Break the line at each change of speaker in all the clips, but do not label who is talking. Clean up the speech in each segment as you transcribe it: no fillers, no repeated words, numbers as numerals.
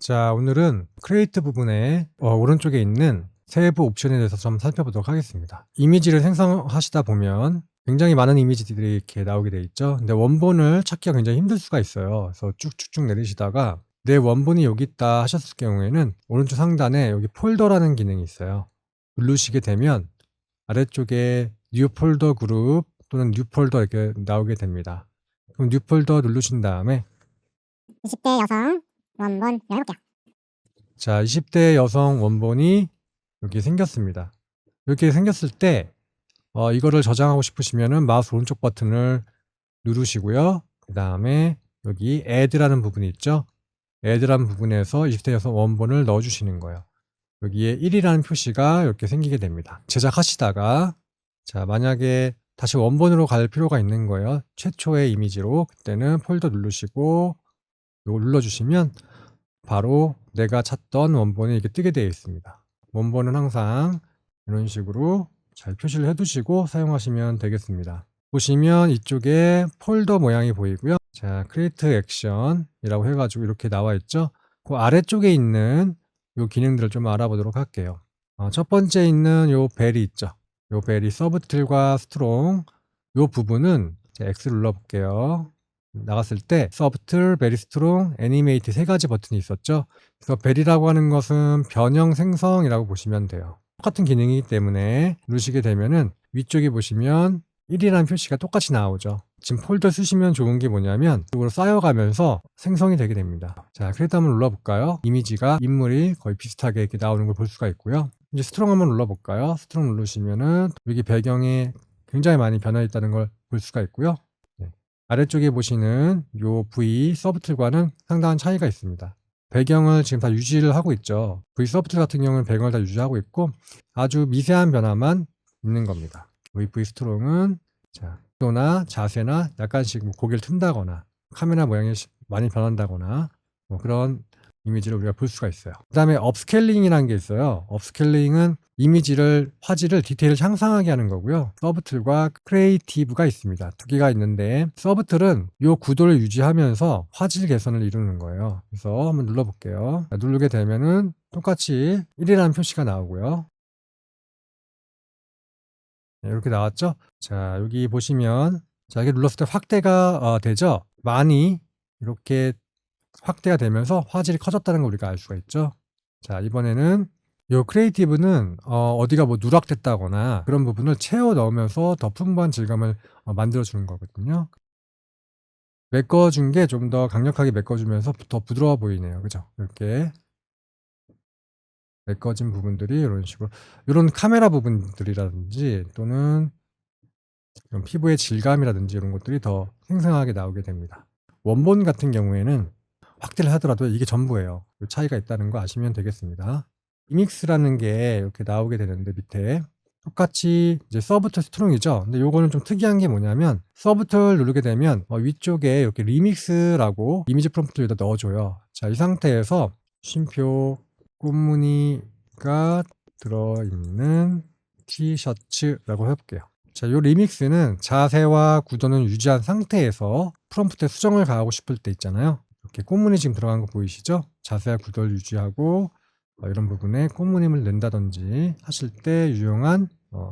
자, 오늘은 크리에이트 부분에 오른쪽에 있는 세부 옵션에 대해서 좀 살펴보도록 하겠습니다. 이미지를 생성하시다 보면 굉장히 많은 이미지들이 이렇게 나오게 돼 있죠. 근데 원본을 찾기가 굉장히 힘들 수가 있어요. 그래서 쭉쭉쭉 내리시다가 내 원본이 여기 있다 하셨을 경우에는 오른쪽 상단에 여기 폴더라는 기능이 있어요. 누르시게 되면 아래쪽에 뉴 폴더 그룹 또는 뉴 폴더 이렇게 나오게 됩니다. 그럼 뉴 폴더 누르신 다음에
20대 여성 원본 열어볼게요.
자, 20대 여성 원본이 여기 생겼습니다. 이렇게 생겼을 때 이거를 저장하고 싶으시면은 마우스 오른쪽 버튼을 누르시고요. 그 다음에 여기 add라는 부분이 있죠. add라는 부분에서 20대 여성 원본을 넣어주시는 거예요. 여기에 1이라는 표시가 이렇게 생기게 됩니다. 제작하시다가 자, 만약에 다시 원본으로 갈 필요가 있는 거예요. 최초의 이미지로. 그때는 폴더 누르시고 이거 눌러주시면 바로 내가 찾던 원본이 이렇게 뜨게 되어 있습니다. 원본은 항상 이런 식으로 잘 표시를 해두시고 사용하시면 되겠습니다. 보시면 이쪽에 폴더 모양이 보이고요. 자, 크리에이트 액션이라고 해가지고 이렇게 나와 있죠. 그 아래쪽에 있는 요 기능들을 좀 알아보도록 할게요. 첫 번째 있는 요 벨이 있죠. 요 벨이 서브틀과 스트롱 요 부분은 X를 눌러볼게요. 나갔을 때 서브틀, 베리 스트롱, 애니메이트 세 가지 버튼이 있었죠. 그래서 벨이라고 하는 것은 변형 생성이라고 보시면 돼요. 똑같은 기능이기 때문에 누르시게 되면은 위쪽에 보시면 1이라는 표시가 똑같이 나오죠. 지금 폴더 쓰시면 좋은 게 뭐냐면 이쪽으로 쌓여가면서 생성이 되게 됩니다. 자, 크리에이트 한번 눌러볼까요? 이미지가 인물이 거의 비슷하게 이렇게 나오는 걸 볼 수가 있고요. 이제 스트롱 한번 눌러볼까요? 스트롱 누르시면은 여기 배경이 굉장히 많이 변화했다는 걸 볼 수가 있고요. 아래쪽에 보시는 요 V 서브틀과는 상당한 차이가 있습니다. 배경을 지금 다 유지를 하고 있죠. V 서브틀 같은 경우는 배경을 다 유지하고 있고 아주 미세한 변화만 있는 겁니다. V 스트롱은 자, 각도나 자세나 약간씩 고개를 튼다거나 카메라 모양이 많이 변한다거나 그런 이미지를 우리가 볼 수가 있어요. 그 다음에 업스케일링이라는 게 있어요. 업스케일링은 이미지를, 화질을, 디테일을 향상하게 하는 거고요. 서브틀과 크리에이티브가 있습니다. 두 개가 있는데 서브틀은 이 구도를 유지하면서 화질 개선을 이루는 거예요. 그래서 한번 눌러볼게요. 자, 누르게 되면은 똑같이 1이라는 표시가 나오고요. 네, 이렇게 나왔죠? 자, 여기 보시면 자, 이게 눌렀을 때 확대가 되죠? 많이 이렇게 확대가 되면서 화질이 커졌다는 걸 우리가 알 수가 있죠. 자, 이번에는 요 크리에이티브는 어디가 뭐 누락됐다거나 그런 부분을 채워 넣으면서 더 풍부한 질감을 만들어 주는 거거든요. 메꿔준 게 좀 더 강력하게 메꿔주면서 더 부드러워 보이네요. 그죠? 이렇게 메꿔진 부분들이 이런 식으로 이런 카메라 부분들이라든지 또는 이런 피부의 질감이라든지 이런 것들이 더 생생하게 나오게 됩니다. 원본 같은 경우에는 확대를 하더라도 이게 전부예요. 차이가 있다는 거 아시면 되겠습니다. 리믹스라는 게 이렇게 나오게 되는데 밑에 똑같이 이제 서브틀 스트롱이죠. 근데 요거는 좀 특이한 게 뭐냐면 서브틀 누르게 되면 위쪽에 이렇게 리믹스라고 이미지 프롬프트를 여기다 넣어줘요. 자, 이 상태에서 쉼표 꽃무늬가 들어있는 티셔츠라고 해볼게요. 자, 요 리믹스는 자세와 구도는 유지한 상태에서 프롬프트에 수정을 가하고 싶을 때 있잖아요. 이렇게 꽃무늬 지금 들어간 거 보이시죠? 자세와 구도를 유지하고 이런 부분에 꽃무늬를 낸다든지 하실 때 유용한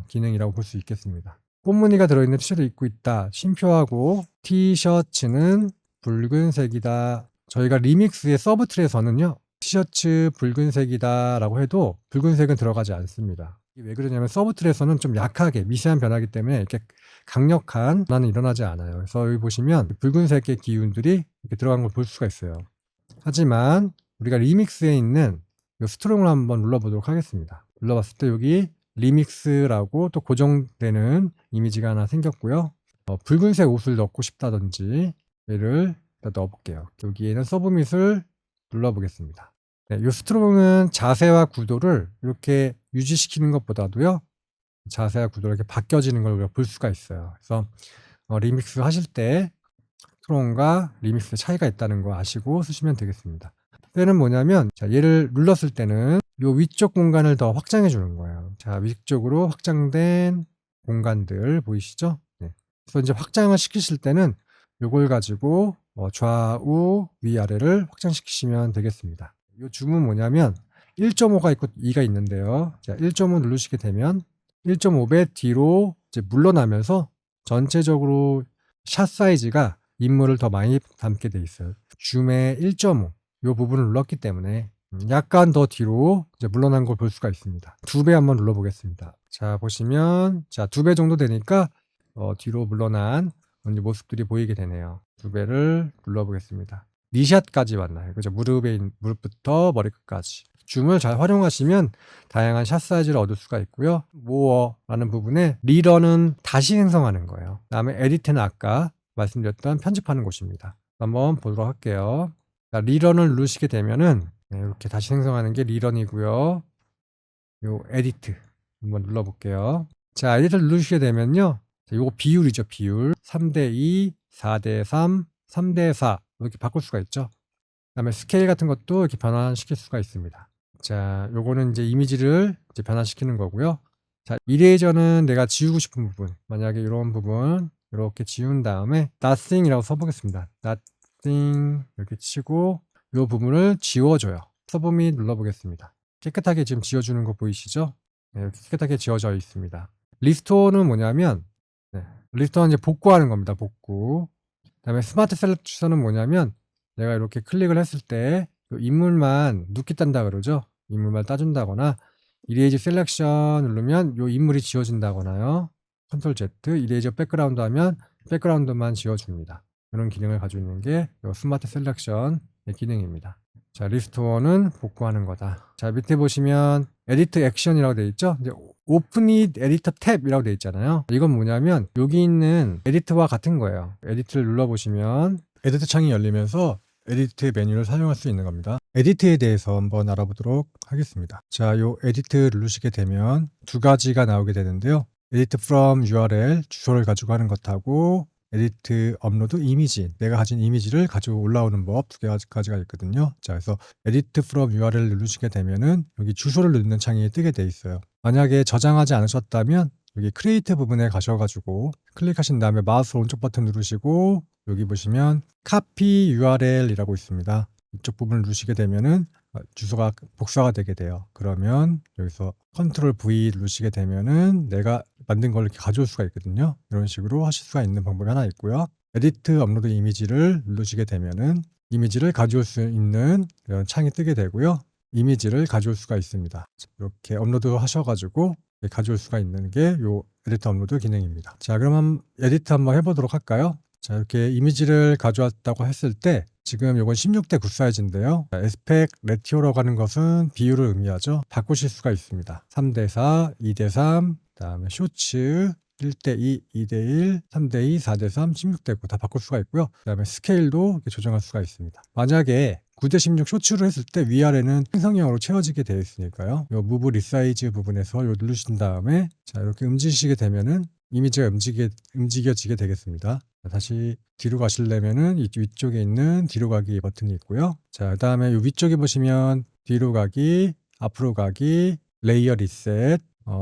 기능이라고 볼 수 있겠습니다. 꽃무늬가 들어있는 티셔츠 입고 있다. 쉼표하고 티셔츠는 붉은색이다. 저희가 리믹스의 서브틀에서는요. 티셔츠 붉은색이다 라고 해도 붉은색은 들어가지 않습니다. 왜 그러냐면 서브틀에서는 좀 약하게 미세한 변화이기 때문에 이렇게 강력한 변화는 일어나지 않아요. 그래서 여기 보시면 붉은색의 기운들이 이렇게 들어간 걸 볼 수가 있어요. 하지만 우리가 리믹스에 있는 이 스트롱을 한번 눌러보도록 하겠습니다. 눌러봤을 때 여기 리믹스라고 또 고정되는 이미지가 하나 생겼고요. 붉은색 옷을 넣고 싶다든지 얘를 넣어볼게요. 여기에는 서브밋을 눌러보겠습니다. 네, 이 스트롱은 자세와 구도를 이렇게 유지시키는 것보다도요. 자세와 구도가 이렇게 바뀌어지는 걸 우리가 볼 수가 있어요. 그래서 리믹스 하실 때 스트롱과 리믹스의 차이가 있다는 거 아시고 쓰시면 되겠습니다. 때는 뭐냐면 자, 얘를 눌렀을 때는 이 위쪽 공간을 더 확장해 주는 거예요. 자, 위쪽으로 확장된 공간들 보이시죠? 네. 그래서 이제 확장을 시키실 때는 이걸 가지고 좌우 위아래를 확장시키시면 되겠습니다. 이 줌은 뭐냐면 1.5가 있고 2가 있는데요. 자, 1.5 누르시게 되면 1.5배 뒤로 이제 물러나면서 전체적으로 샷 사이즈가 인물을 더 많이 담게 돼 있어요. 줌의 1.5 이 부분을 눌렀기 때문에 약간 더 뒤로 이제 물러난 걸 볼 수가 있습니다. 2배 한번 눌러보겠습니다. 자, 보시면 자, 2배 정도 되니까 뒤로 물러난 모습들이 보이게 되네요. 2배를 눌러보겠습니다. 니샷까지 왔나요? 그죠? 무릎부터 머리끝까지. 줌을 잘 활용하시면 다양한 샷 사이즈를 얻을 수가 있고요. 모어라는 부분에 리러는 다시 생성하는 거예요. 그다음에 에디트는 아까 말씀드렸던 편집하는 곳입니다. 한번 보도록 할게요. 자, 리런을 누르시게 되면은 이렇게 다시 생성하는 게 리런이고요. 요 에디트 한번 눌러볼게요. 자, 에디트를 누르시게 되면요. 요거 비율이죠, 비율. 3대2, 4대3, 3대4 이렇게 바꿀 수가 있죠. 그다음에 스케일 같은 것도 이렇게 변환시킬 수가 있습니다. 자, 요거는 이제 이미지를 이제 변환시키는 거고요. 자, 이레이저는 내가 지우고 싶은 부분, 만약에 이런 부분 이렇게 지운 다음에 nothing이라고 써보겠습니다. nothing 이렇게 치고 이 부분을 지워줘요. 서브밋 눌러보겠습니다. 깨끗하게 지금 지워주는 거 보이시죠? 네, 이렇게 깨끗하게 지워져 있습니다. 리스토어는 뭐냐면 리스토어는 이제 복구하는 겁니다. 복구. 그다음에 스마트 셀렉션은 뭐냐면 내가 이렇게 클릭을 했을 때 인물만 눕기 딴다 그러죠. 인물만 따준다거나 이레이저 셀렉션 누르면 이 인물이 지워진다거나요. 컨트롤 Z 이레이저 백그라운드 하면 백그라운드만 지워줍니다. 이런 기능을 가지고 있는 게 스마트 셀렉션의 기능입니다. 자, 리스토어는 복구하는 거다. 자, 밑에 보시면 에디트 액션이라고 되어 있죠. 이제 오픈 잇 에디터 탭이라고 되어 있잖아요. 이건 뭐냐면 여기 있는 에디트와 같은 거예요. 에디트를 눌러보시면 에디트 창이 열리면서 에디트 메뉴를 사용할 수 있는 겁니다. 에디트에 대해서 한번 알아보도록 하겠습니다. 자, 요 에디트 누르시게 되면 두 가지가 나오게 되는데요. 에디트 from URL 주소를 가지고 하는 것하고 에디트 업로드 이미지, 내가 가진 이미지를 가지고 올라오는 법 두 가지가 있거든요. 자, 그래서 에디트 from URL 누르시게 되면은 여기 주소를 넣는 창이 뜨게 돼 있어요. 만약에 저장하지 않으셨다면 여기 크리에이트 부분에 가셔가지고 클릭하신 다음에 마우스 오른쪽 버튼 누르시고 여기 보시면 copy URL이라고 있습니다. 이쪽 부분을 누르시게 되면은 주소가 복사가 되게 돼요. 그러면 여기서 컨트롤 V 누르시게 되면은 내가 만든 걸 이렇게 가져올 수가 있거든요. 이런 식으로 하실 수가 있는 방법이 하나 있고요. 에디트 업로드 이미지를 누르시게 되면은 이미지를 가져올 수 있는 이런 창이 뜨게 되고요. 이미지를 가져올 수가 있습니다. 이렇게 업로드 하셔가지고 가져올 수가 있는 게 요 에디트 업로드 기능입니다. 자, 그럼 에디트 한번 해보도록 할까요? 자, 이렇게 이미지를 가져왔다고 했을 때 지금 이건 16대 9 사이즈인데요. 에스펙 레티오라고 하는 것은 비율을 의미하죠. 바꾸실 수가 있습니다. 3대 4, 2대 3, 그다음에 쇼츠 1대 2, 2대 1, 3대 2, 4대 3, 16대 9 다 바꿀 수가 있고요. 그다음에 스케일도 이렇게 조정할 수가 있습니다. 만약에 9대 16 쇼츠를 했을 때 위아래는 생성형으로 채워지게 되어 있으니까요. 요 무브 리사이즈 부분에서 요 누르신 다음에 자, 이렇게 움직이시게 되면은 이미지가 움직여지게 되겠습니다. 자, 다시 뒤로 가시려면은 이 위쪽에 있는 뒤로 가기 버튼이 있고요. 자, 그다음에 이 위쪽에 보시면 뒤로 가기, 앞으로 가기, 레이어 리셋,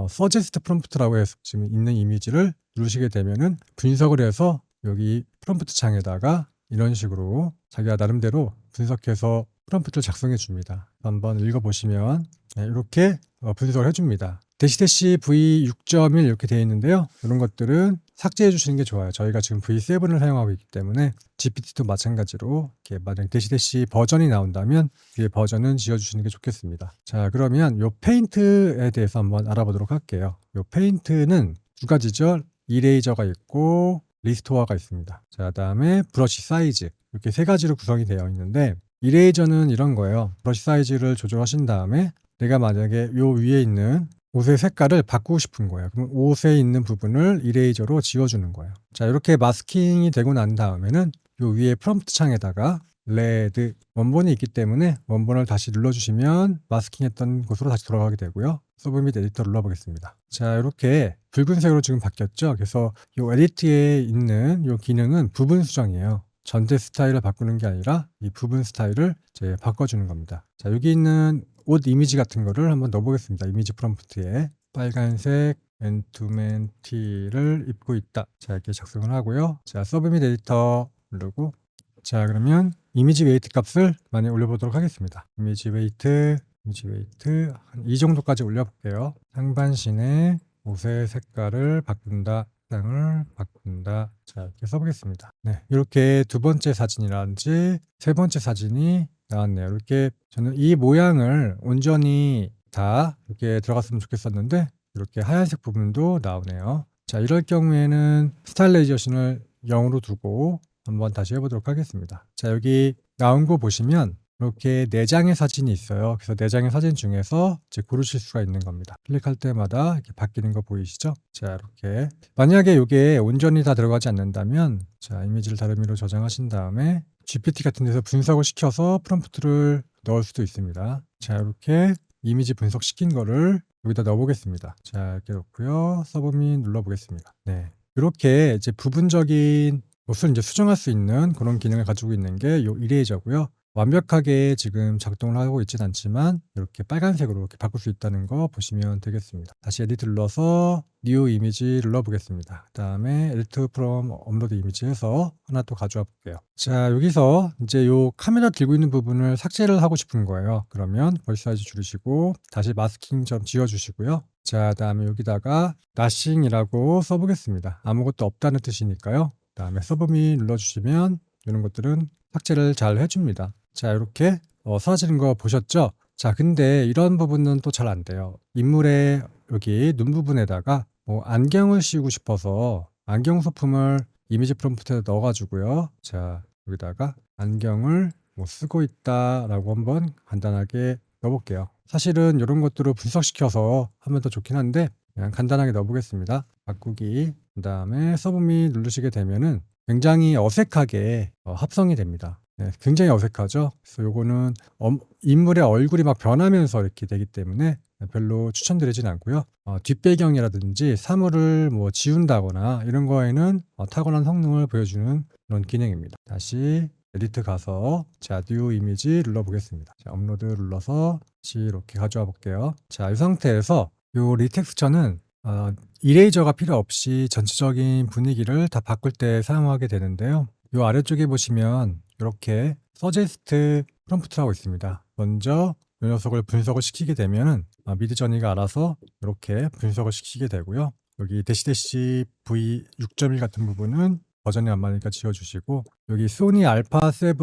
서제스트 프롬프트라고 해서 지금 있는 이미지를 누르시게 되면은 분석을 해서 여기 프롬프트 창에다가 이런 식으로 자기가 나름대로 분석해서 프롬프트를 작성해 줍니다. 한번 읽어보시면 이렇게 분석을 해줍니다. 대시 V 6.1 이렇게 되어 있는데요. 이런 것들은 삭제해 주시는 게 좋아요. 저희가 지금 V7을 사용하고 있기 때문에 GPT도 마찬가지로 이렇게 만약 대시 버전이 나온다면 위에 버전은 지어주시는 게 좋겠습니다. 자, 그러면 요 페인트에 대해서 한번 알아보도록 할게요. 요 페인트는 두 가지죠. 이레이저가 있고 리스토어가 있습니다. 자, 그다음에 브러쉬 사이즈 이렇게 세 가지로 구성이 되어 있는데 이레이저는 이런 거예요. 브러쉬 사이즈를 조절하신 다음에 내가 만약에 요 위에 있는 옷의 색깔을 바꾸고 싶은 거예요. 그럼 옷에 있는 부분을 이레이저로 지워주는 거예요. 자, 이렇게 마스킹이 되고 난 다음에는 요 위에 프롬프트 창에다가 레드 원본이 있기 때문에 원본을 다시 눌러주시면 마스킹했던 곳으로 다시 돌아가게 되고요. 서브 및 에디터 눌러보겠습니다. 자, 이렇게 붉은색으로 지금 바뀌었죠. 그래서 요 에디트에 있는 요 기능은 부분 수정이에요. 전체 스타일을 바꾸는 게 아니라 이 부분 스타일을 이제 바꿔주는 겁니다. 자, 여기 있는 옷 이미지 같은 거를 한번 넣어보겠습니다. 이미지 프롬프트에 빨간색 맨투맨 티를 입고 있다. 자, 이렇게 작성을 하고요. 자, 서브 및 에디터 누르고 자, 그러면 이미지 웨이트 값을 많이 올려보도록 하겠습니다. 이미지 웨이트 한 이 정도까지 올려볼게요. 상반신의 옷의 색깔을 바꾼다. 색상을 바꾼다. 자, 이렇게 써보겠습니다. 네, 이렇게 두 번째 사진이라든지 세 번째 사진이 나왔네요. 이렇게 저는 이 모양을 온전히 다 이렇게 들어갔으면 좋겠었는데 이렇게 하얀색 부분도 나오네요. 자, 이럴 경우에는 스타일라이제이션을 0으로 두고 한번 다시 해보도록 하겠습니다. 자, 여기 나온 거 보시면 이렇게 4장의 사진이 있어요. 그래서 4장의 사진 중에서 이제 고르실 수가 있는 겁니다. 클릭할 때마다 이렇게 바뀌는 거 보이시죠? 자, 이렇게 만약에 이게 온전히 다 들어가지 않는다면 자, 이미지를 다른 의미로 저장하신 다음에 GPT 같은 데서 분석을 시켜서 프롬프트를 넣을 수도 있습니다. 자, 이렇게 이미지 분석시킨 거를 여기다 넣어보겠습니다. 자, 이렇게 넣고요. 서브밋 눌러보겠습니다. 네, 이렇게 이제 부분적인 옷을 이제 수정할 수 있는 그런 기능을 가지고 있는 게 이 이레이저고요. 완벽하게 지금 작동을 하고 있진 않지만 이렇게 빨간색으로 이렇게 바꿀 수 있다는 거 보시면 되겠습니다. 다시 에디트 눌러서 뉴 이미지 눌러보겠습니다. 그 다음에 에디트 프롬 업로드 이미지 해서 하나 또 가져와 볼게요. 자, 여기서 이제 요 카메라 들고 있는 부분을 삭제를 하고 싶은 거예요. 그러면 벌스 사이즈 줄이시고 다시 마스킹처럼 지워주시고요. 자, 그 다음에 여기다가 nothing이라고 써보겠습니다. 아무것도 없다는 뜻이니까요. 그 다음에 서브밋 눌러주시면 이런 것들은 삭제를 잘 해줍니다. 자, 이렇게 사라지는 거 보셨죠? 자, 근데 이런 부분은 또 잘 안 돼요. 인물의 여기 눈 부분에다가 안경을 씌우고 싶어서 안경 소품을 이미지 프롬프트에 넣어가지고요. 자, 여기다가 안경을 쓰고 있다라고 한번 간단하게 넣어볼게요. 사실은 이런 것들을 분석시켜서 하면 더 좋긴 한데 그냥 간단하게 넣어보겠습니다. 바꾸기, 그 다음에 서브밋 누르시게 되면은 굉장히 어색하게 합성이 됩니다. 네, 굉장히 어색하죠. 그래서 요거는 인물의 얼굴이 막 변하면서 이렇게 되기 때문에 별로 추천드리진 않고요. 뒷배경이라든지 사물을 지운다거나 이런 거에는 탁월한 성능을 보여주는 그런 기능입니다. 다시 에디트 가서 자, 뉴 이미지 눌러보겠습니다. 자, 업로드 눌러서 다시 이렇게 가져와 볼게요. 자, 이 상태에서 요 리텍스처는 이레이저가 필요 없이 전체적인 분위기를 다 바꿀 때 사용하게 되는데요. 이 아래쪽에 보시면 이렇게 서제스트 프롬프트라고 있습니다. 먼저 이 녀석을 분석을 시키게 되면은 미드저니가 알아서 이렇게 분석을 시키게 되고요. 여기 대시 V 6.1 같은 부분은 버전이 안 맞으니까 지워주시고, 여기 소니 알파 7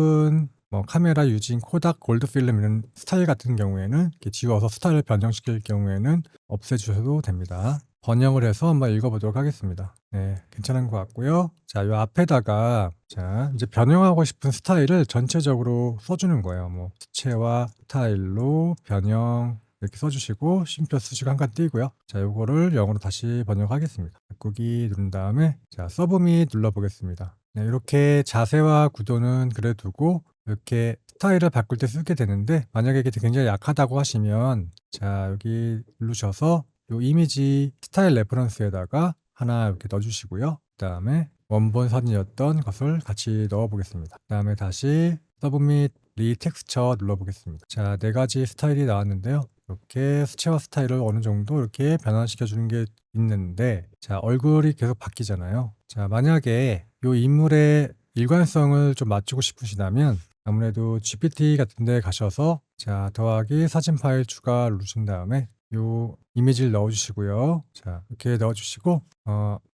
카메라 유진 코닥 골드 필름 이런 스타일 같은 경우에는 이렇게 지워서 스타일을 변경시킬 경우에는 없애주셔도 됩니다. 번역을 해서 한번 읽어보도록 하겠습니다. 네, 괜찮은 것 같고요. 자, 이 앞에다가 자, 이제 변형하고 싶은 스타일을 전체적으로 써주는 거예요. 수채화 스타일로 변형 이렇게 써주시고 쉼표 쓰시고 한 칸 띄고요. 자, 요거를 영어로 다시 번역하겠습니다. 바꾸기 누른 다음에 자, 서브밋 눌러보겠습니다. 네, 이렇게 자세와 구도는 그래 두고 이렇게 스타일을 바꿀 때 쓰게 되는데, 만약에 이게 굉장히 약하다고 하시면 자, 여기 누르셔서 요 이미지 스타일 레퍼런스에다가 하나 이렇게 넣어주시고요. 그 다음에 원본 사진이었던 것을 같이 넣어보겠습니다. 그 다음에 다시 서브밋 리텍스처 눌러보겠습니다. 자, 4가지 스타일이 나왔는데요. 이렇게 수채화 스타일을 어느 정도 이렇게 변환시켜 주는 게 있는데, 자, 얼굴이 계속 바뀌잖아요. 자, 만약에 요 인물의 일관성을 좀 맞추고 싶으시다면 아무래도 GPT 같은 데 가셔서 자, 더하기 사진 파일 추가 누르신 다음에 요 이미지를 넣어주시고요. 자, 이렇게 넣어주시고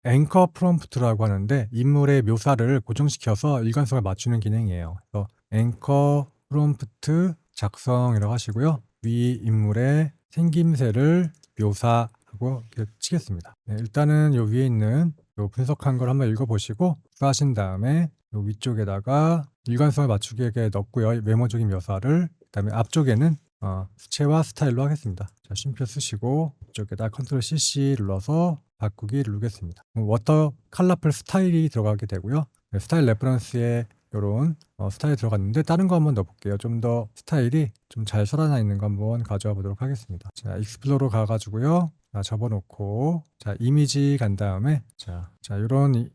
앵커 프롬프트라고 하는데 인물의 묘사를 고정시켜서 일관성을 맞추는 기능이에요. 그래서 앵커 프롬프트 작성이라고 하시고요. 위 인물의 생김새를 묘사하고 이렇게 치겠습니다. 네, 일단은 요 위에 있는 요 분석한 걸 한번 읽어보시고 추가하신 다음에 요 위쪽에다가 일관성을 맞추게 넣고요. 메모적인 묘사를. 그다음에 앞쪽에는 수채화 스타일로 하겠습니다. 자, 쉼표 쓰시고 이쪽에다 컨트롤 CC 눌러서 바꾸기 누르겠습니다. 워터 컬러풀 스타일이 들어가게 되고요. 네, 스타일 레퍼런스에 이런 스타일이 들어갔는데 다른 거 한번 넣어볼게요. 좀 더 스타일이 좀 잘 살아나 있는 거 한번 가져와 보도록 하겠습니다. 자, 익스플로러 가가지고요. 자, 접어놓고 자, 이미지 간 다음에 자,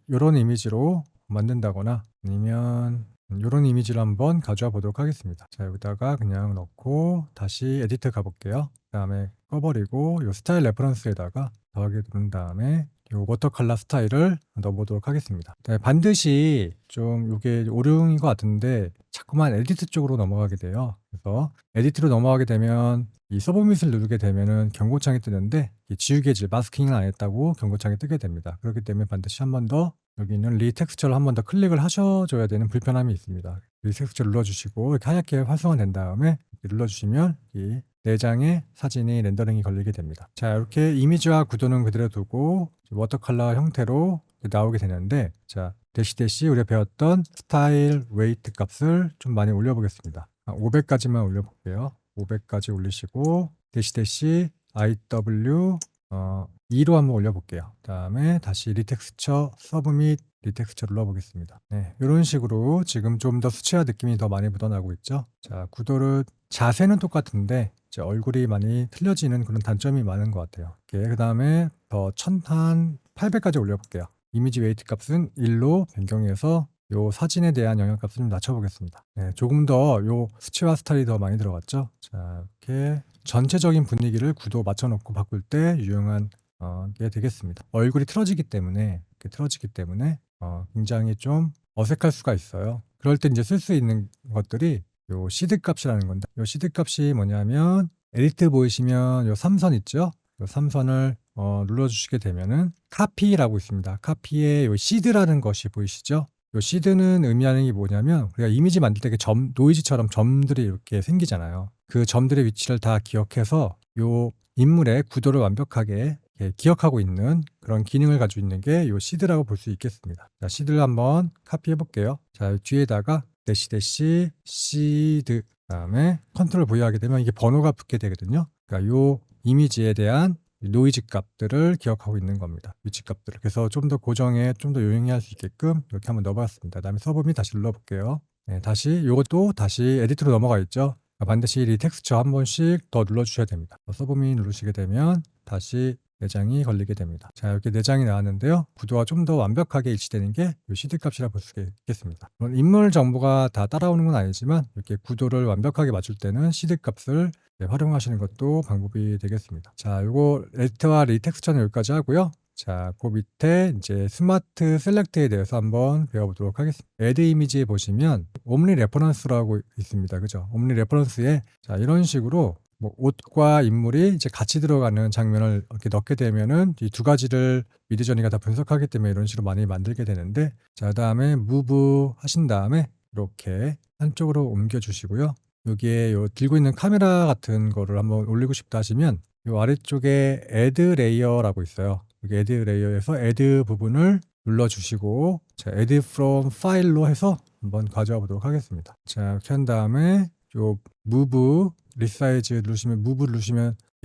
요런 이미지로 만든다거나 아니면 이런 이미지를 한번 가져와 보도록 하겠습니다. 자, 여기다가 그냥 넣고 다시 에디트 가볼게요. 그 다음에 꺼버리고 이 스타일 레퍼런스에다가 더하기 누른 다음에 이 워터 컬러 스타일을 넣어보도록 하겠습니다. 네, 반드시 좀 이게 오류인 것 같은데 자꾸만 에디트 쪽으로 넘어가게 돼요. 그래서 에디트로 넘어가게 되면 이 서브밋을 누르게 되면은 경고창이 뜨는데 이 지우개 질 마스킹을 안 했다고 경고창이 뜨게 됩니다. 그렇기 때문에 반드시 한 번 더 여기 있는 리텍스처를 한 번 더 클릭을 하셔줘야 되는 불편함이 있습니다. 리텍스처 눌러주시고 이렇게 하얗게 활성화된 다음에 이렇게 눌러주시면 이 4장의 사진이 렌더링이 걸리게 됩니다. 자, 이렇게 이미지와 구도는 그대로 두고 워터컬러 형태로 나오게 되는데, 자, 대시 우리가 배웠던 스타일 웨이트 값을 좀 많이 올려보겠습니다. 500까지만 올려볼게요. 500까지 올리시고 대시 IW 2로 한번 올려볼게요. 그 다음에 다시 리텍스처 서브 및 리텍스처 눌러보겠습니다. 네, 이런 식으로 지금 좀 더 수채화 느낌이 더 많이 묻어나고 있죠. 자, 구도를 자세는 똑같은데 이제 얼굴이 많이 틀려지는 그런 단점이 많은 것 같아요. 그 다음에 더 800까지 올려볼게요. 이미지 웨이트 값은 1로 변경해서 요 사진에 대한 영향값을 좀 낮춰보겠습니다. 네, 조금 더 요 수채화 스타일이 더 많이 들어갔죠. 자, 이렇게 전체적인 분위기를 구도 맞춰놓고 바꿀 때 유용한 게 되겠습니다. 얼굴이 틀어지기 때문에 굉장히 좀 어색할 수가 있어요. 그럴 때 이제 쓸 수 있는 것들이 요 시드 값이라는 건데, 요 시드 값이 뭐냐면 에디트 보이시면 요 3선 있죠? 요 3선을 눌러주시게 되면은 카피라고 있습니다. 카피에 요 시드라는 것이 보이시죠? 요 시드는 의미하는 게 뭐냐면 우리가 이미지 만들 때 노이즈처럼 점들이 이렇게 생기잖아요. 그 점들의 위치를 다 기억해서 요 인물의 구도를 완벽하게 기억하고 있는 그런 기능을 가지고 있는 게 요 시드라고 볼 수 있겠습니다. 자, 시드를 한번 카피해 볼게요. 자, 뒤에다가 대시 시드 그다음에 컨트롤 V 하게 되면 이게 번호가 붙게 되거든요. 그러니까 요 이미지에 대한 노이즈 값들을 기억하고 있는 겁니다. 위치 값들을. 그래서 좀 더 고정에 좀 더 요용히 할 수 있게끔 이렇게 한번 넣어봤습니다. 그다음에 서브 및 다시 눌러볼게요. 네, 다시 이것도 다시 에디트로 넘어가 있죠. 반드시 리텍스처 한 번씩 더 눌러주셔야 됩니다. 서브 및 누르시게 되면 다시 4장이 걸리게 됩니다. 자, 이렇게 4장이 나왔는데요. 구도가 좀 더 완벽하게 일치되는 게 이 시드 값이라 볼 수 있겠습니다. 물론 인물 정보가 다 따라오는 건 아니지만 이렇게 구도를 완벽하게 맞출 때는 시드 값을 활용하시는 것도 방법이 되겠습니다. 자, 요거 에디트와 리텍스처는 여기까지 하고요. 자, 그 밑에 이제 스마트 셀렉트에 대해서 한번 배워보도록 하겠습니다. 애드 이미지에 보시면 옴니 레퍼런스라고 있습니다. 그죠? 옴니 레퍼런스에 자, 이런 식으로 뭐 옷과 인물이 이제 같이 들어가는 장면을 이렇게 넣게 되면은 이 두 가지를 미드저니가 다 분석하기 때문에 이런 식으로 많이 만들게 되는데, 자, 그다음에 무브 하신 다음에 이렇게 한쪽으로 옮겨 주시고요. 여기에 요 들고 있는 카메라 같은 거를 한번 올리고 싶다 하시면 요 아래쪽에 애드 레이어라고 있어요. 여기 애드 레이어에서 애드 부분을 눌러 주시고, 자, 애드 from 파일로 해서 한번 가져와 보도록 하겠습니다. 자, 이렇게 한 다음에 요 무브 리사이즈 누르시면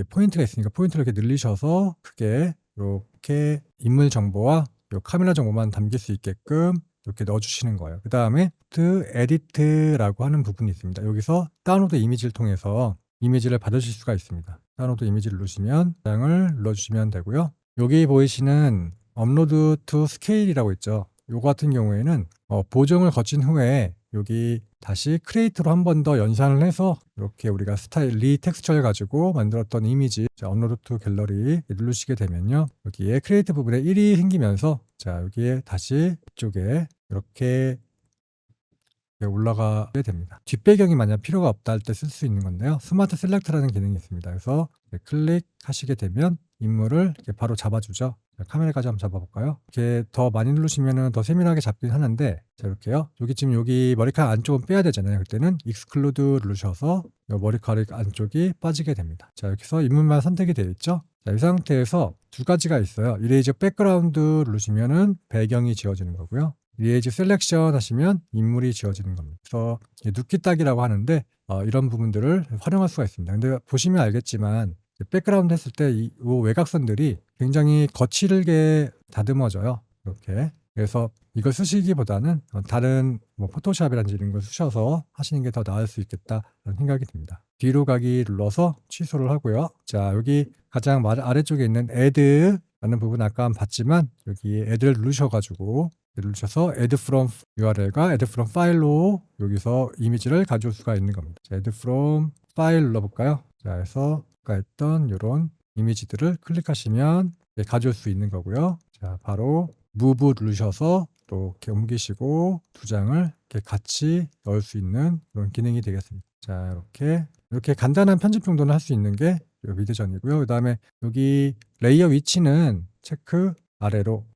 포인트가 있으니까 포인트를 이렇게 늘리셔서 크게 이렇게 인물 정보와 요 카메라 정보만 담길 수 있게끔 이렇게 넣어주시는 거예요. 그 다음에 에디트라고 하는 부분이 있습니다. 여기서 다운로드 이미지를 통해서 이미지를 받으실 수가 있습니다. 다운로드 이미지를 누르시면 장을 눌러주시면 되고요. 여기 보이시는 업로드 투 스케일이라고 있죠. 요거 같은 경우에는 보정을 거친 후에 여기 다시 크리에이트로 한 번 더 연산을 해서 이렇게 우리가 스타일 리텍스처를 가지고 만들었던 이미지, 자, 업로드 투 갤러리 누르시게 되면요, 여기에 크리에이트 부분에 1이 생기면서 자, 여기에 다시 이쪽에 이렇게 올라가게 됩니다. 뒷배경이 만약 필요가 없다 할 때 쓸 수 있는 건데요. 스마트 셀렉트라는 기능이 있습니다. 그래서 클릭하시게 되면 인물을 이렇게 바로 잡아주죠. 자, 카메라까지 한번 잡아볼까요? 이렇게 더 많이 누르시면 더 세밀하게 잡긴 하는데, 자, 이렇게요. 여기 머리카락 안쪽은 빼야 되잖아요. 그때는 익스클루드 누르셔서 머리카락 안쪽이 빠지게 됩니다. 자, 여기서 인물만 선택이 되어 있죠. 자, 이 상태에서 두 가지가 있어요. 이레이저 백그라운드 누르시면은 배경이 지워지는 거고요. 이레이저 셀렉션 하시면 인물이 지워지는 겁니다. 그래서 눕기 따기라고 하는데 이런 부분들을 활용할 수가 있습니다. 근데 보시면 알겠지만 백그라운드 했을 때 이 외곽선들이 굉장히 거칠게 다듬어져요. 이렇게. 그래서 이걸 쓰시기보다는 다른 뭐 포토샵이라든지 이런 걸 쓰셔서 하시는 게 더 나을 수 있겠다는 생각이 듭니다. 뒤로 가기 눌러서 취소를 하고요. 자, 여기 가장 아래쪽에 있는 add라는 부분 아까 봤지만 여기 add를 누르셔서 add from URL과 add from file로 여기서 이미지를 가져올 수가 있는 겁니다. 자, add from file 눌러볼까요? 자, 그래서 아까 했던 이런 이미지들을 클릭하시면 가져올 수 있는 거고요. 자, 바로 move 누르셔서 이렇게 옮기시고 두 장을 이렇게 같이 넣을 수 있는 그런 기능이 되겠습니다. 자, 이렇게 간단한 편집 정도는 할 수 있는 게 미드전이고요. 그 다음에 여기 레이어 위치는 체크 아래로,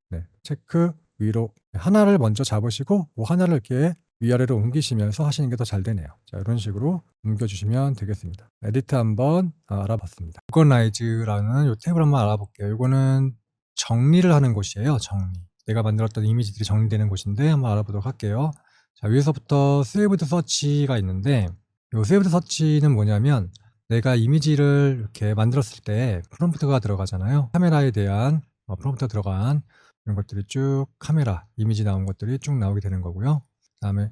체크 위로 하나를 먼저 잡으시고 그 하나를 이렇게 위아래로 옮기시면서 하시는 게 더 잘 되네요. 자, 이런 식으로 옮겨주시면 되겠습니다. 에디트 한번 알아봤습니다. 오거나이즈라는 이 탭을 한번 알아볼게요. 이거는 정리를 하는 곳이에요. 정리. 내가 만들었던 이미지들이 정리되는 곳인데 한번 알아보도록 할게요. 자, 위에서부터 세이브드 서치가 있는데 이 세이브드 서치는 뭐냐면 내가 이미지를 이렇게 만들었을 때 프롬프트가 들어가잖아요. 카메라에 대한 프롬프트가 들어간 이런 것들이 쭉 카메라 이미지 나온 것들이 쭉 나오게 되는 거고요. 그 다음에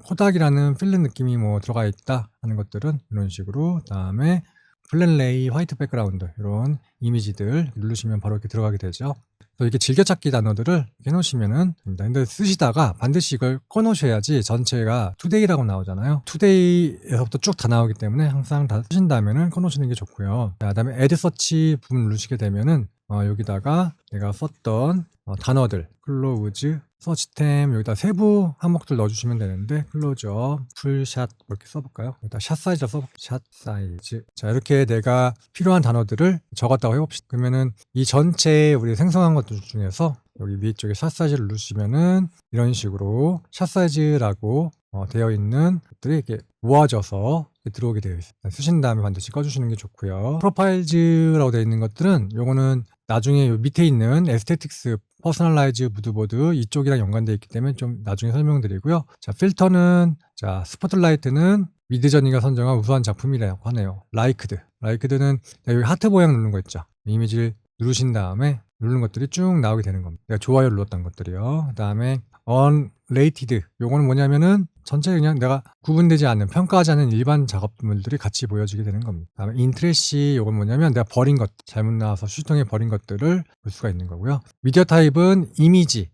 코닥이라는 필름 느낌이 뭐 들어가 있다 하는 것들은 이런 식으로, 그 다음에 플랜레이 화이트 백그라운드 이런 이미지들 누르시면 바로 이렇게 들어가게 되죠. 그래서 이렇게 즐겨찾기 단어들을 해놓으시면은 됩니다. 근데 쓰시다가 반드시 이걸 꺼놓으셔야지 전체가 투데이라고 나오잖아요. 투데이에서부터 쭉 다 나오기 때문에 항상 다 쓰신다면은 꺼놓으시는 게 좋고요. 그 다음에 애드 서치 부분 누르시게 되면은 여기다가 내가 썼던 단어들 클로우즈 서치템 여기다 세부 항목들 넣어주시면 되는데 클로즈업, 풀샷 이렇게 써볼까요? 여기다 샷 사이즈 샷 사이즈. 자, 이렇게 내가 필요한 단어들을 적었다고 해봅시다. 그러면은 이 전체 우리 생성한 것들 중에서 여기 위쪽에 샷 사이즈를 누르시면은 이런 식으로 샷 사이즈라고 되어 있는 것들이 이렇게 모아져서 들어오게 되어 있어요. 쓰신 다음에 반드시 꺼주시는 게 좋고요. 프로파일즈라고 되어 있는 것들은 요거는 나중에 요 밑에 있는 에스테틱스 퍼스널라이즈 무드보드 이쪽이랑 연관되어 있기 때문에 좀 나중에 설명드리고요. 자, 필터는 스포트라이트는 미드저니가 선정한 우수한 작품이라고 하네요. 라이크드는 여기 하트 모양 누른 거 있죠. 이미지를 누르신 다음에 누르는 것들이 쭉 나오게 되는 겁니다. 내가 좋아요 눌렀던 것들이요. 그 다음에 unrated 요거는 뭐냐면은 전체 그냥 내가 구분되지 않는 평가하지 않은 일반 작업물들이 같이 보여지게 되는 겁니다. 다음에 인트래시 요건 뭐냐면 내가 버린 것 잘못 나와서 수식통에 버린 것들을 볼 수가 있는 거고요. 미디어 타입은 이미지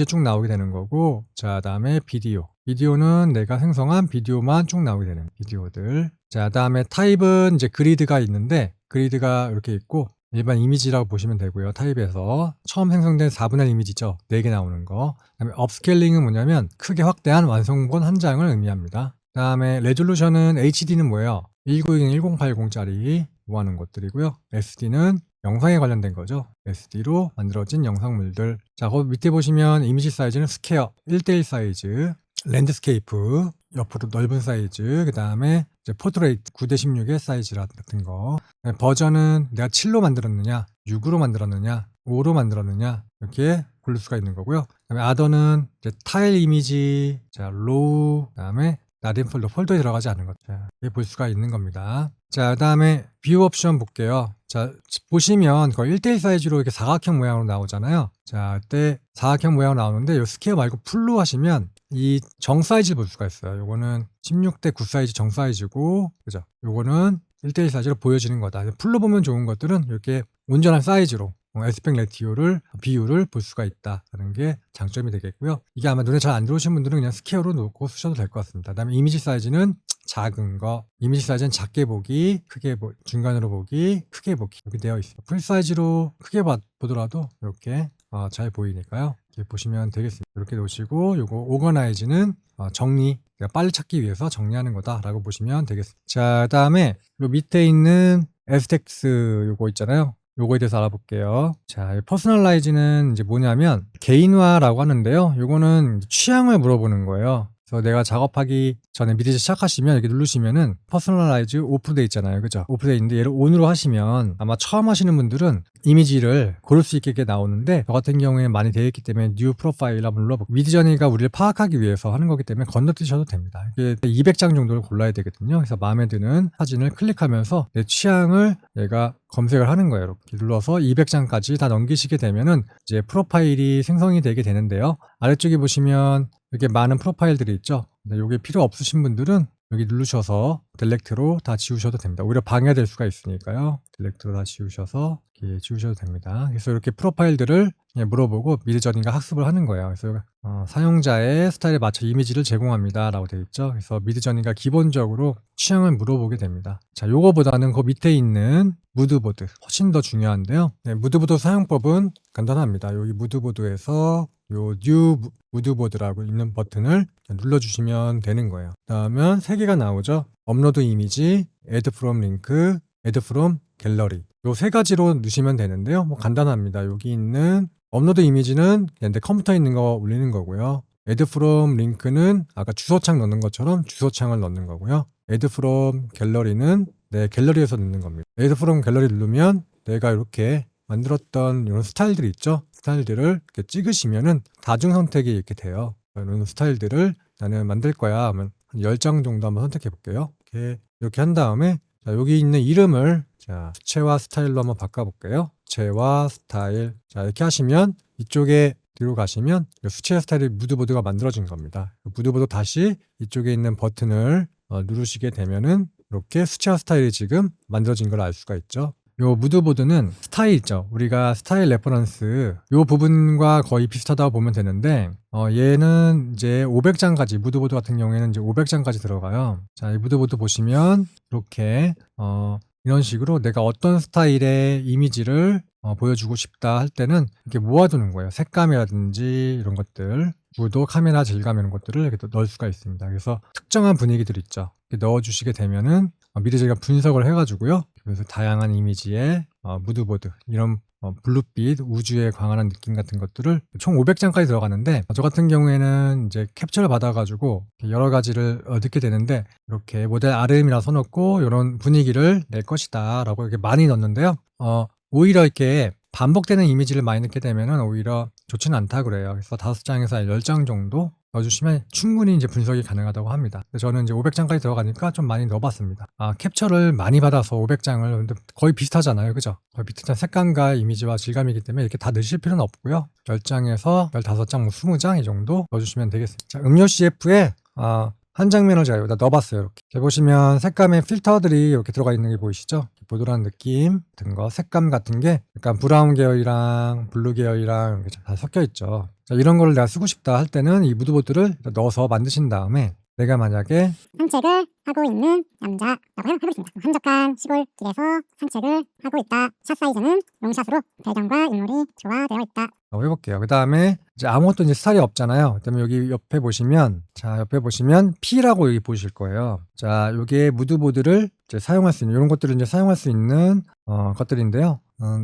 쭉 나오게 되는 거고, 자, 다음에 비디오는 내가 생성한 비디오만 쭉 나오게 되는 비디오들. 자, 다음에 타입은 이제 그리드가 있는데 그리드가 이렇게 있고 일반 이미지라고 보시면 되고요. 타입에서 처음 생성된 4분의 1 이미지죠. 4개 나오는 거. 그다음에 업스케일링은 뭐냐면 크게 확대한 완성본 한 장을 의미합니다. 그다음에 레졸루션은 HD는 뭐예요? 1920, 1080짜리 모아놓은 것들이고요. SD는 영상에 관련된 거죠. SD로 만들어진 영상물들. 자, 거기 밑에 보시면 이미지 사이즈는 스퀘어 1:1 사이즈, 랜드스케이프 옆으로 넓은 사이즈, 그 다음에 포트레이트 9:16의 사이즈 같은 거. 버전은 내가 7로 만들었느냐 6으로 만들었느냐 5로 만들었느냐 이렇게 고를 수가 있는 거고요. 그 다음에 아더는 타일 이미지, 로우, 그 다음에 나딘 폴더에 들어가지 않은 것. 자, 이렇게 볼 수가 있는 겁니다. 자, 그 다음에 뷰 옵션 볼게요. 자, 보시면 거의 1:1 사이즈로 이렇게 사각형 모양으로 나오잖아요. 자, 그때 사각형 모양으로 나오는데 이 스퀘어 말고 풀로 하시면 이 정 사이즈를 볼 수가 있어요. 요거는 16:9 사이즈 정 사이즈고, 그죠? 요거는 1:1 사이즈로 보여지는 거다. 풀로 보면 좋은 것들은 이렇게 온전한 사이즈로 에스펙 레티오를 비율을 볼 수가 있다는 게 장점이 되겠고요. 이게 아마 눈에 잘 안 들어오신 분들은 그냥 스퀘어로 놓고 쓰셔도 될 것 같습니다. 그다음에 이미지 사이즈는 작은 거, 이미지 사이즈는 작게 보기, 크게 중간으로 보기, 크게 보기 이렇게 되어 있어요. 풀 사이즈로 크게 보더라도 이렇게 잘 보이니까요. 이렇게 보시면 되겠습니다. 이렇게 놓으시고 요거 오거나이즈는 정리, 빨리 찾기 위해서 정리하는 거다라고 보시면 되겠습니다. 자, 그다음에 요 밑에 있는 에스텍스 요거 있잖아요. 요거에 대해서 알아볼게요. 자, 퍼스널라이즈는 이제 뭐냐면 개인화라고 하는데요. 요거는 취향을 물어보는 거예요. 그래서 내가 작업하기 전에 미리 시작하시면 이렇게 누르시면은 퍼스널라이즈 오프돼 있잖아요. 그죠? 오프돼 있는데 얘를 ON으로 하시면 아마 처음 하시는 분들은 이미지를 고를 수 있게 나오는데 저 같은 경우에 많이 되어 있기 때문에 뉴 프로파일 한번 눌러볼게요. 미드저니가 우리를 파악하기 위해서 하는 거기 때문에 건너뛰셔도 됩니다. 이게 200장 정도를 골라야 되거든요. 그래서 마음에 드는 사진을 클릭하면서 내 취향을 얘가 검색을 하는 거예요. 이렇게 눌러서 200장까지 다 넘기시게 되면은 이제 프로파일이 생성이 되게 되는데요. 아래쪽에 보시면 이렇게 많은 프로파일들이 있죠. 근데 이게 필요 없으신 분들은 여기 누르셔서 딜렉트로 다 지우셔도 됩니다. 오히려 방해될 수가 있으니까요. 딜렉트로 다 지우셔서 이렇게 지우셔도 됩니다. 그래서 이렇게 프로파일들을 물어보고 미드저니가 학습을 하는 거예요. 그래서 사용자의 스타일에 맞춰 이미지를 제공합니다 라고 되어 있죠. 그래서 미드저니가 기본적으로 취향을 물어보게 됩니다. 자, 요거보다는 그 밑에 있는 무드보드 훨씬 더 중요한데요. 무드보드 사용법은 간단합니다. 여기 무드보드에서 요 뉴 무드보드라고 있는 버튼을 눌러주시면 되는 거예요. 그러면 세 개가 나오죠. 업로드 이미지, add from 링크, add from 갤러리. 요 세 가지로 넣으시면 되는데요. 뭐 간단합니다. 여기 있는 업로드 이미지는 그냥 내 컴퓨터에 있는 거 올리는 거고요. add from 링크는 아까 주소창 넣는 것처럼 주소창을 넣는 거고요. add from 갤러리는 내 갤러리에서 넣는 겁니다. add from 갤러리 누르면 내가 이렇게 만들었던 이런 스타일들이 있죠. 스타일들을 이렇게 찍으시면은 다중 선택이 이렇게 돼요. 이런 스타일들을 나는 만들 거야 하면 한 10장 정도 한번 선택해 볼게요. 이렇게 한 다음에 자, 여기 있는 이름을 자, 수채화 스타일로 한번 바꿔볼게요. 수채화 스타일. 자, 이렇게 하시면 이쪽에 뒤로 가시면 수채화 스타일의 무드보드가 만들어진 겁니다. 무드보드 다시 이쪽에 있는 버튼을 누르시게 되면은 이렇게 수채화 스타일이 지금 만들어진 걸 알 수가 있죠. 요 무드보드는 스타일 있죠. 우리가 스타일 레퍼런스 요 부분과 거의 비슷하다고 보면 되는데 얘는 이제 500장까지 무드보드 같은 경우에는 이제 500장까지 들어가요. 자, 이 무드보드 보시면 이렇게 이런 식으로 내가 어떤 스타일의 이미지를 보여주고 싶다 할 때는 이렇게 모아두는 거예요. 색감이라든지 이런 것들, 구도, 카메라, 질감 이런 것들을 이렇게 넣을 수가 있습니다. 그래서 특정한 분위기들 있죠. 이렇게 넣어주시게 되면은 미리 저희가 분석을 해가지고요. 그래서 다양한 이미지의 무드보드, 이런 블루빛, 우주의 광활한 느낌 같은 것들을 총 500장까지 들어가는데 저 같은 경우에는 이제 캡처를 받아가지고 여러 가지를 넣게 되는데 이렇게 모델 RM이라 써놓고 이런 분위기를 낼 것이다 라고 이렇게 많이 넣는데요. 오히려 이렇게 반복되는 이미지를 많이 넣게 되면은 오히려 좋지는 않다 그래요. 그래서 5장에서 10장 정도 넣어주시면 충분히 이제 분석이 가능하다고 합니다. 저는 이제 500장까지 들어가니까 좀 많이 넣어봤습니다. 캡처를 많이 받아서 500장을 근데 거의 비슷하잖아요, 그죠? 거의 비슷한 색감과 이미지와 질감이기 때문에 이렇게 다 넣으실 필요는 없고요. 10장에서 15장, 20장 이 정도 넣어주시면 되겠습니다. 자, 음료 CF에 한 장면을 제가 여기다 넣어봤어요. 이렇게 보시면 색감의 필터들이 이렇게 들어가 있는 게 보이시죠? 보드라는 느낌 같은 거, 색감 같은 게 약간 브라운 계열이랑 블루 계열이랑 이렇게 다 섞여 있죠. 자, 이런 거를 내가 쓰고 싶다 할 때는 이 무드보드를 넣어서 만드신 다음에 내가 만약에
산책을 하고 있는 남자라고 해보겠습니다. 한적한 시골 길에서 산책을 하고 있다. 샷 사이즈는 롱샷으로 배경과 인물이 조화되어 있다.
해볼게요. 그 다음에 이제 아무것도 이제 스타일이 없잖아요. 그다음에 여기 옆에 보시면 P라고 여기 보실 거예요. 자, 여기에 무드보드를 이제 사용할 수 있는 이런 것들을 이제 사용할 수 있는 것들인데요.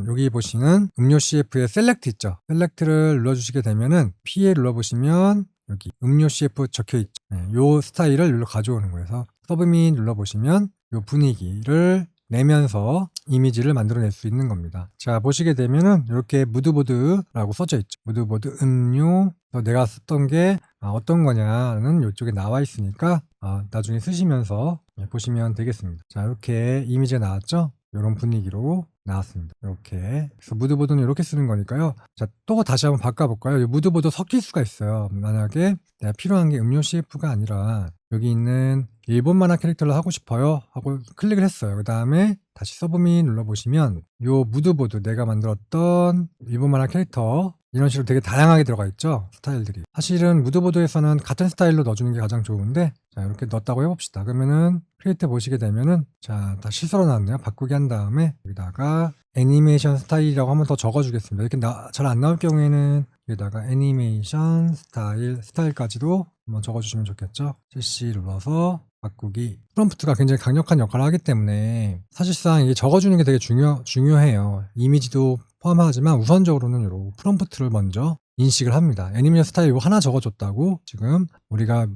여기 보시는 음료 CF의 셀렉트 있죠. 셀렉트를 눌러주시게 되면은 P에 눌러보시면 여기 음료 CF 적혀 있죠. 요 스타일을 눌러 가져오는 거예요. 그래서 서브밋 눌러보시면 요 분위기를 내면서 이미지를 만들어낼 수 있는 겁니다. 자, 보시게 되면은 이렇게 무드보드라고 써져 있죠. 무드보드 음료. 내가 썼던 게 어떤 거냐는 이쪽에 나와 있으니까 나중에 쓰시면서 보시면 되겠습니다. 자, 이렇게 이미지가 나왔죠? 이런 분위기로 나왔습니다. 이렇게. 그래서 무드보드는 이렇게 쓰는 거니까요. 자, 또 다시 한번 바꿔볼까요? 무드보드 섞일 수가 있어요. 만약에 내가 필요한 게 음료 CF가 아니라 여기 있는 일본 만화 캐릭터를 하고 싶어요 하고 클릭을 했어요. 그 다음에 다시 서브밋 눌러보시면 요 무드보드 내가 만들었던 일본 만화 캐릭터 이런 식으로 되게 다양하게 들어가 있죠. 스타일들이. 사실은 무드보드에서는 같은 스타일로 넣어주는 게 가장 좋은데 자, 이렇게 넣었다고 해봅시다. 그러면은 크리에이트 보시게 되면은 자, 다 실수로 나왔네요. 바꾸기 한 다음에 여기다가 애니메이션 스타일이라고 한번 더 적어주겠습니다. 이렇게 잘 안 나올 경우에는 여기다가 애니메이션 스타일까지도 한번 적어주시면 좋겠죠. CC 눌러서 바꾸기. 프롬프트가 굉장히 강력한 역할을 하기 때문에 사실상 이게 적어주는 게 되게 중요해요. 이미지도 포함하지만 우선적으로는 이런 프롬프트를 먼저 인식을 합니다. 애니메이션 스타일 이거 하나 적어줬다고 지금 우리가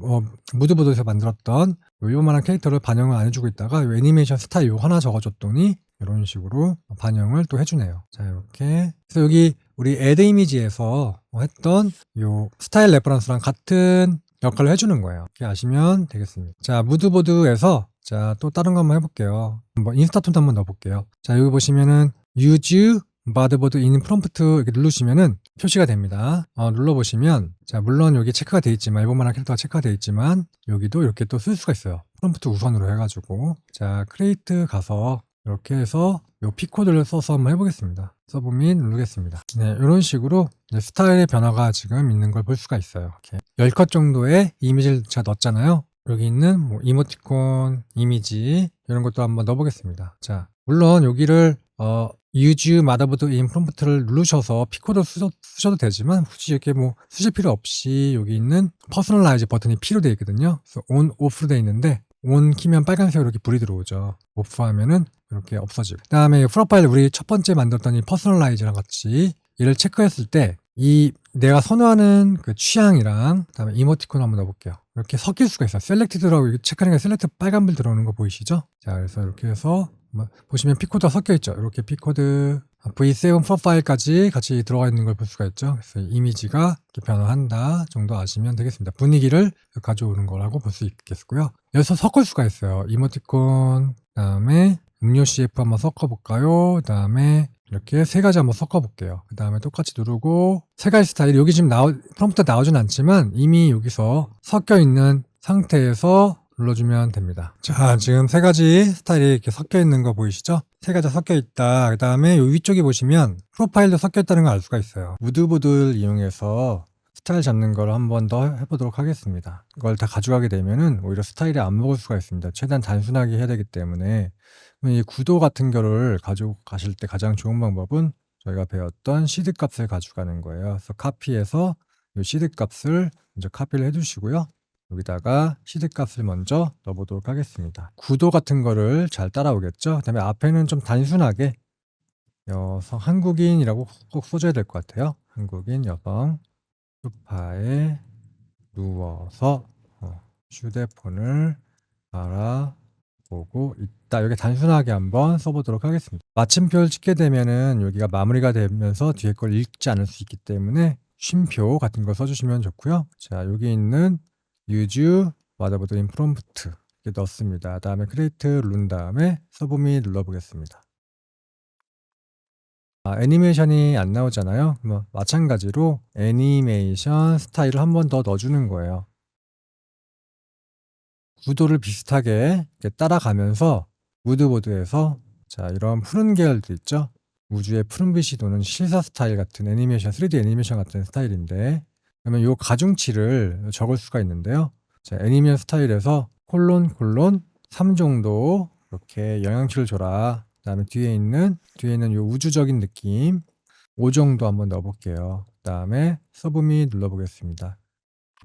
무드보드에서 만들었던 요만한 캐릭터를 반영을 안 해주고 있다가 요 애니메이션 스타일 이거 하나 적어줬더니 이런 식으로 반영을 또 해주네요. 자, 이렇게. 그래서 여기 우리 애드 이미지에서 했던 요 스타일 레퍼런스랑 같은 역할을 해주는 거예요. 이렇게 아시면 되겠습니다. 자, 무드보드에서 자, 또 다른 거 한번 해볼게요. 인스타톤도 한번 넣어볼게요. 자, 여기 보시면은 use 마더보드 인 프롬프트 이렇게 누르시면은 표시가 됩니다. 눌러보시면, 자, 물론 여기 체크가 되어 있지만, 일본만화 캐릭터가 체크가 되어 있지만, 여기도 이렇게 또 쓸 수가 있어요. 프롬프트 우선으로 해가지고. 자, 크리에이트 가서, 이렇게 해서 요 P코드를 써서 한번 해보겠습니다. 서브밋 누르겠습니다. 네, 이런 식으로 스타일의 변화가 지금 있는 걸 볼 수가 있어요. 이렇게 10컷 정도의 이미지를 제가 넣었잖아요. 여기 있는 뭐 이모티콘, 이미지 이런 것도 한번 넣어보겠습니다. 자, 물론 여기를 use motherboard in prompt를 누르셔서 P코드 쓰셔도 되지만 굳이 이렇게 뭐 쓰실 필요 없이 여기 있는 personalize 버튼이 P로 되어 있거든요. 그래서 on, off로 되어 있는데 on 키면 빨간색으로 이렇게 불이 들어오죠. off 하면은 이렇게 없어지고. 그 다음에 프로파일 우리 첫 번째 만들었던 이 퍼스널라이즈랑 같이 얘를 체크했을 때 이 내가 선호하는 그 취향이랑 그다음에 이모티콘 한번 넣어볼게요. 이렇게 섞일 수가 있어요. 셀렉티드라고 체크하니까 셀렉트 빨간불 들어오는 거 보이시죠? 자, 그래서 이렇게 해서 보시면 P코드가 섞여 있죠. 이렇게 P코드 V7 프로파일까지 같이 들어가 있는 걸 볼 수가 있죠. 그래서 이미지가 이렇게 변화한다 정도 아시면 되겠습니다. 분위기를 가져오는 거라고 볼 수 있겠고요. 여기서 섞을 수가 있어요. 이모티콘, 그다음에 음료 CF 한번 섞어볼까요? 그 다음에 이렇게 세 가지 한번 섞어볼게요. 그 다음에 똑같이 누르고 세 가지 스타일이 여기 지금 프롬프트 나오진 않지만 이미 여기서 섞여 있는 상태에서 눌러주면 됩니다. 자, 지금 세 가지 스타일이 이렇게 섞여 있는 거 보이시죠? 세 가지 섞여 있다. 그 다음에 이 위쪽에 보시면 프로파일도 섞여 있다는 걸 알 수가 있어요. 무드보드를 이용해서 스타일 잡는 걸 한 번 더 해보도록 하겠습니다. 이걸 다 가져가게 되면은 오히려 스타일이 안 먹을 수가 있습니다. 최대한 단순하게 해야 되기 때문에 이 구도 같은 거를 가지고 가실 때 가장 좋은 방법은 저희가 배웠던 시드 값을 가져가는 거예요. 그래서 카피해서 이 시드 값을 먼저 카피를 해주시고요. 여기다가 시드 값을 먼저 넣어보도록 하겠습니다. 구도 같은 거를 잘 따라오겠죠. 그 다음에 앞에는 좀 단순하게 여성 한국인이라고 꼭 써줘야 될 것 같아요. 한국인 여성 소파에 누워서 휴대폰을 바라보고 있다. 여기 단순하게 한번 써보도록 하겠습니다. 마침표를 찍게 되면은 여기가 마무리가 되면서 뒤에 걸 읽지 않을 수 있기 때문에 쉼표 같은 거 써주시면 좋고요. 자, 여기 있는 use motherboard in prompt 이렇게 넣습니다. 다음에 create 누른 다음에 서브밋 눌러보겠습니다. 애니메이션이 안 나오잖아요. 마찬가지로 애니메이션 스타일을 한 번 더 넣어주는 거예요. 구도를 비슷하게 따라가면서 무드보드에서 자, 이런 푸른 계열도 있죠. 우주의 푸른빛이 도는 실사 스타일 같은 애니메이션, 3D 애니메이션 같은 스타일인데 그러면 이 가중치를 적을 수가 있는데요. 자, 애니메이션 스타일에서 콜론 3 정도 이렇게 영향치를 줘라. 그 다음에 뒤에 있는 이 우주적인 느낌 5 정도 한번 넣어볼게요. 그 다음에 서브밋 눌러보겠습니다.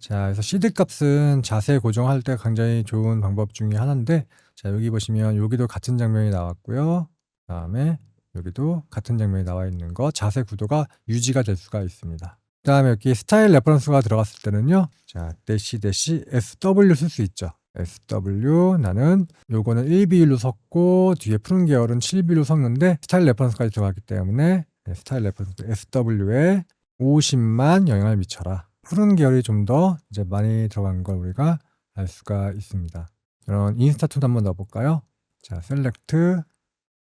자, 그래서 시드 값은 자세 고정할 때 굉장히 좋은 방법 중에 하나인데 자, 여기 보시면 여기도 같은 장면이 나왔고요. 그 다음에 여기도 같은 장면이 나와 있는 거 자세 구도가 유지가 될 수가 있습니다. 그 다음에 여기 스타일 레퍼런스가 들어갔을 때는요. 자, SW 쓸 수 있죠. SW 나는 요거는 1비율로 섞고 뒤에 푸른 계열은 7비율로 섞는데 스타일 레퍼런스까지 들어갔기 때문에 스타일 레퍼런스 SW에 50만 영향을 미쳐라. 푸른 계열이 좀 더 이제 많이 들어간 걸 우리가 알 수가 있습니다. 이런 인스타툰 한번 넣어볼까요? 자, 셀렉트.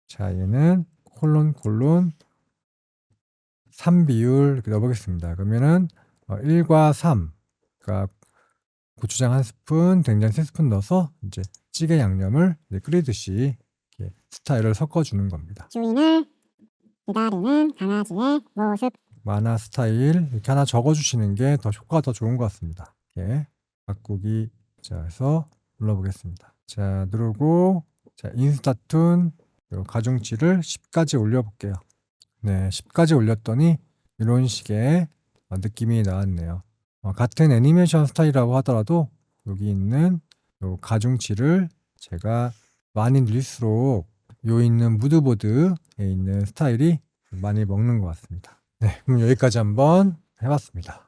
자, 얘는 콜론 3비율 이렇게 넣어보겠습니다. 그러면은 1과 3. 그러니까 고추장 1스푼, 된장 3스푼 넣어서 이제 찌개 양념을 이제 끓이듯이 이렇게 스타일을 섞어주는 겁니다.
주인을 기다리는 강아지의 모습.
만화 스타일 이렇게 하나 적어주시는 게 더 효과가 더 좋은 것 같습니다. 이렇게 바꾸기. 자, 해서 눌러보겠습니다. 자, 누르고 자, 인스타툰 가중치를 10까지 올려볼게요. 네, 10까지 올렸더니 이런 식의 느낌이 나왔네요. 같은 애니메이션 스타일이라고 하더라도 여기 있는 요 가중치를 제가 많이 늘릴수록 요 있는 무드보드에 있는 스타일이 많이 먹는 것 같습니다. 네, 그럼 여기까지 한번 해봤습니다.